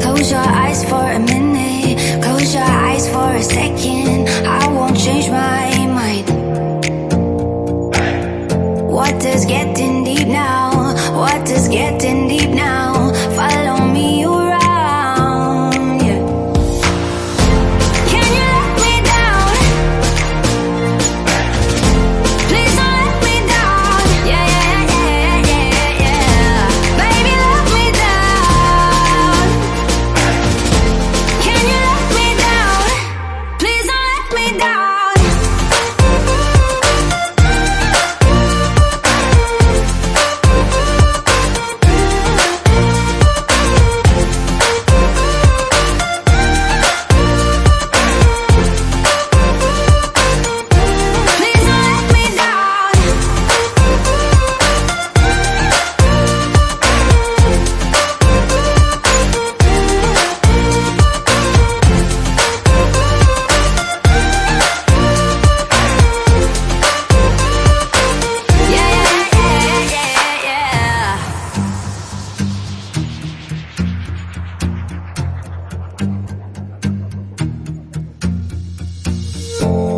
Close your eyes for a minute, close your eyes for a second. I won't change my mind. What does getting deep now? What does getting deep now? Follow me around, yeah. Can you let me down? Please don't let me down. Yeah, yeah, yeah, yeah, yeah. Baby, let me down. Can you let me down? Please don't let me down.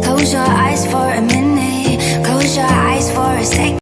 Close your eyes for a minute, close your eyes for a second.